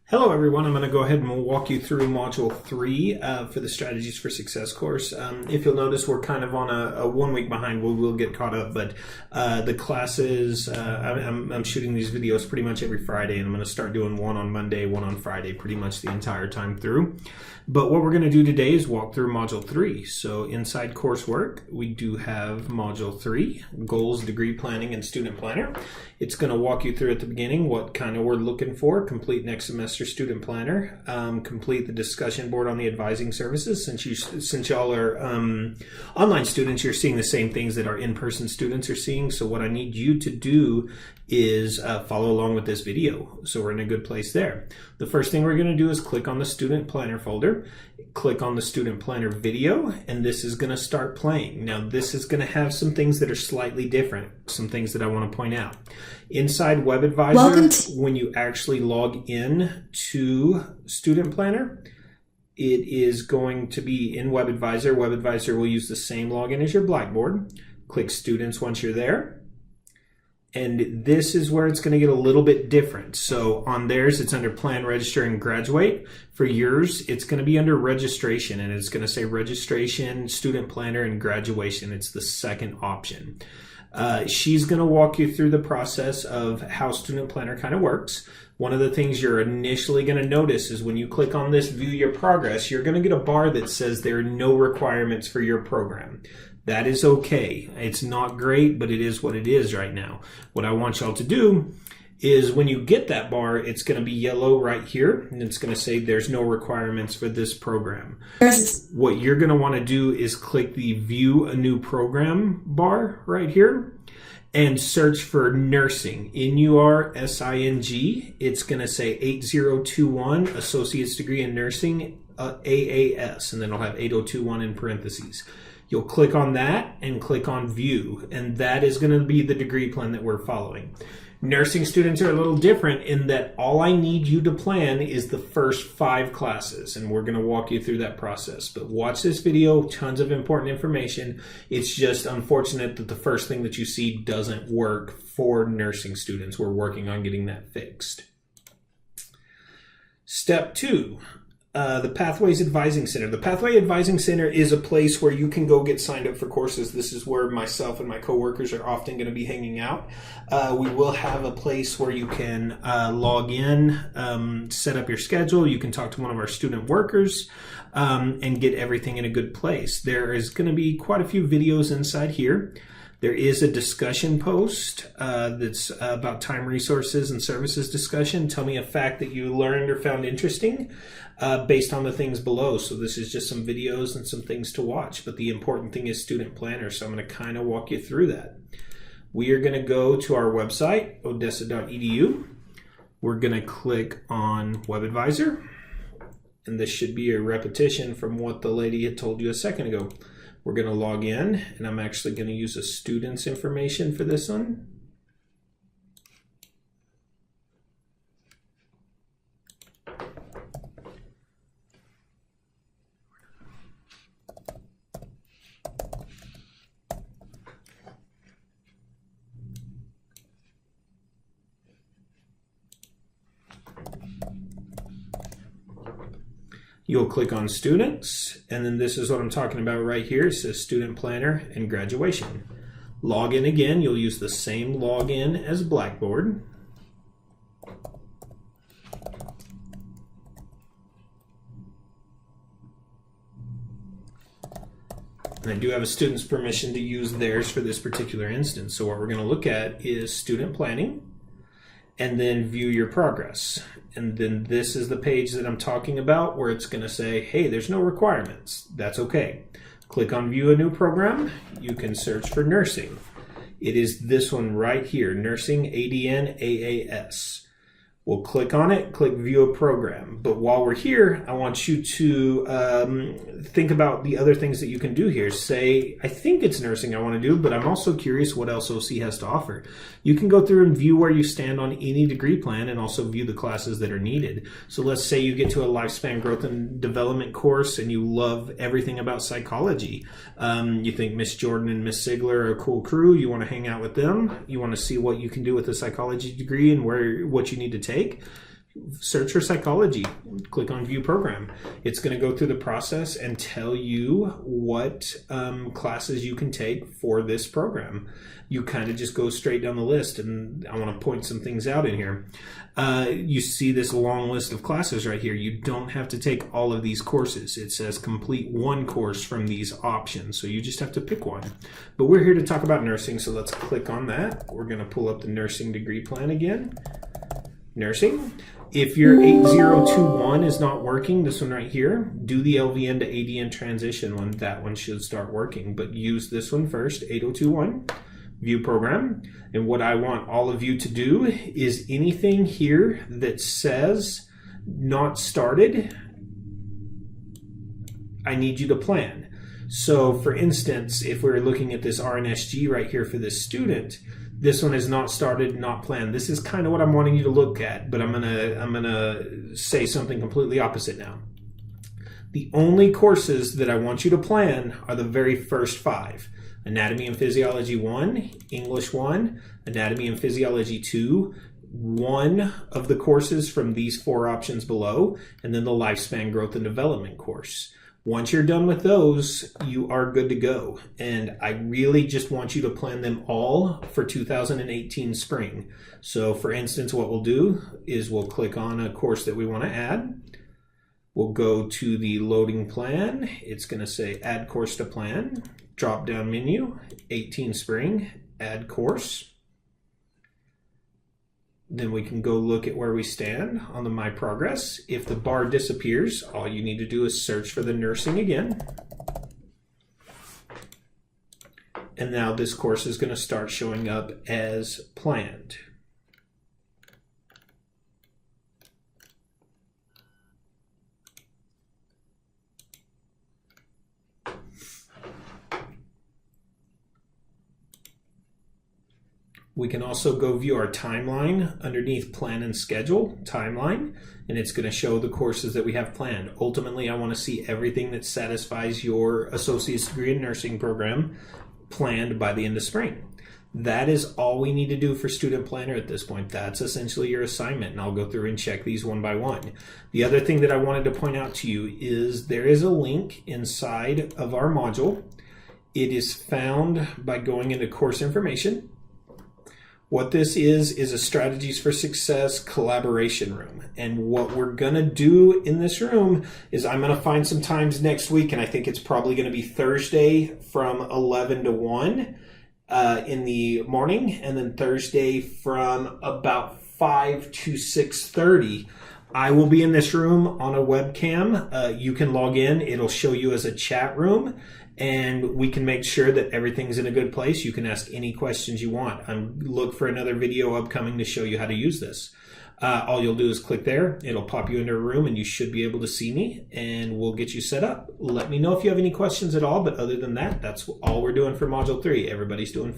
Hello everyone, I'm going to go ahead and walk you through Module 3 for the Strategies for Success course. If you'll notice, we're kind of on a 1 week behind. We'll get caught up, but the classes, I'm shooting these videos pretty much every Friday, and I'm going to start doing one on Monday, one on Friday, pretty much the entire time through. But what we're going to do today is walk through Module 3. So inside coursework, we do have Module 3, Goals, Degree Planning, and Student Planner. It's going to walk you through at the beginning what kind of we're looking for, complete next semester student planner, complete the discussion board on the advising services. Since y'all are online students, you're seeing the same things that our in-person students are seeing. So what I need you to do is follow along with this video. So we're in a good place there. The first thing we're going to do is click on the student planner folder, click on the student planner video, and this is going to start playing. Now this is going to have some things that are slightly different, some things that I want to point out. Inside WebAdvisor, when you actually log in to Student Planner, it is going to be in WebAdvisor. WebAdvisor will use the same login as your Blackboard. Click Students once you're there. And this is where it's going to get a little bit different. So on theirs, it's under Plan, Register, and Graduate. For yours, it's going to be under Registration, and it's going to say Registration, Student Planner, and Graduation. It's the second option. She's going to walk you through the process of how Student Planner kind of works. One of the things you're initially going to notice is when you click on this View Your Progress, you're going to get a bar that says there are no requirements for your program. That is okay. It's not great, but it is what it is right now. What I want y'all to do is when you get that bar, it's going to be yellow right here, and it's going to say there's no requirements for this program. What you're going to want to do is click the View a New Program bar right here and search for nursing, Nursing. It's going to say 8021 Associate's Degree in Nursing, AAS, and then it'll have 8021 in parentheses. You'll click on that and click on View, and that is going to be the degree plan that we're following. Nursing students are a little different in that all I need you to plan is the first 5 classes, and we're going to walk you through that process. But watch this video, tons of important information. It's just unfortunate that the first thing that you see doesn't work for nursing students. We're working on getting that fixed. Step 2. The Pathways Advising Center. The Pathway Advising Center is a place where you can go get signed up for courses. This is where myself and my coworkers are often going to be hanging out. We will have a place where you can log in, set up your schedule. You can talk to one of our student workers and get everything in a good place. There is going to be quite a few videos inside here. There is a discussion post that's about time, resources, and services discussion. Tell me a fact that you learned or found interesting based on the things below. So this is just some videos and some things to watch. But the important thing is Student Planner, so I'm going to kind of walk you through that. We are going to go to our website, odessa.edu. We're going to click on WebAdvisor. And this should be a repetition from what the lady had told you a second ago. We're going to log in, and I'm actually going to use a student's information for this one. You'll click on Students, and then this is what I'm talking about right here. It says Student Planner and Graduation. Log in again. You'll use the same login as Blackboard. And I do have a student's permission to use theirs for this particular instance. So what we're going to look at is Student Planning, and then View Your Progress. And then this is the page that I'm talking about where it's going to say, hey, there's no requirements. That's okay. Click on View a New Program. You can search for nursing. It is this one right here, Nursing ADN AAS. We'll click on it, click View a Program. But while we're here, I want you to think about the other things that you can do here. Say, I think it's nursing I want to do, but I'm also curious what else OC has to offer. You can go through and view where you stand on any degree plan and also view the classes that are needed. So let's say you get to a lifespan growth and development course and you love everything about psychology. You think Miss Jordan and Miss Sigler are a cool crew. You want to hang out with them. You want to see what you can do with a psychology degree and what you need to take. search for psychology, click on view program. It's going to go through the process and tell you what classes you can take for this program. You kind of just go straight down the list, and I want to point some things out in here. You see this long list of classes right here. You don't have to take all of these courses. It says complete one course from these options, so you just have to pick one. But we're here to talk about nursing, so let's click on that. We're going to pull up the nursing degree plan again. Nursing. If your 8021 is not working, this one right here, do the LVN to ADN transition one. That one should start working, but use this one first, 8021, view program. And what I want all of you to do is anything here that says not started, I need you to plan. So for instance, if we're looking at this RNSG right here for this student, this one is not started, not planned. This is kind of what I'm wanting you to look at, but I'm gonna say something completely opposite now. The only courses that I want you to plan are the very first 5. Anatomy and Physiology 1, English 1, Anatomy and Physiology 2, one of the courses from these 4 options below, and then the Lifespan Growth and Development course. Once you're done with those, you are good to go. And I really just want you to plan them all for 2018 spring. So for instance, what we'll do is we'll click on a course that we want to add. We'll go to the loading plan. It's going to say add course to plan. Drop down menu, 18 spring, add course. Then we can go look at where we stand on the My Progress. If the bar disappears, all you need to do is search for the nursing again. And now this course is going to start showing up as planned. We can also go view our timeline underneath plan and schedule timeline, and it's going to show the courses that we have planned. Ultimately, I want to see everything that satisfies your associate's degree in nursing program planned by the end of spring. That is all we need to do for Student Planner at this point. That's essentially your assignment, and I'll go through and check these one by one. The other thing that I wanted to point out to you is there is a link inside of our module. It is found by going into course information. What this is a Strategies for Success collaboration room. And what we're going to do in this room is I'm going to find some times next week, and I think it's probably going to be Thursday from 11 to 1 in the morning, and then Thursday from about 5 to 6:30. I will be in this room on a webcam. You can log in. It'll show you as a chat room, and we can make sure that everything's in a good place. You can ask any questions you want. Look for another video upcoming to show you how to use this. All you'll do is click there. It'll pop you into a room, and you should be able to see me, and we'll get you set up. Let me know if you have any questions at all, but other than that, that's all we're doing for Module 3. Everybody's doing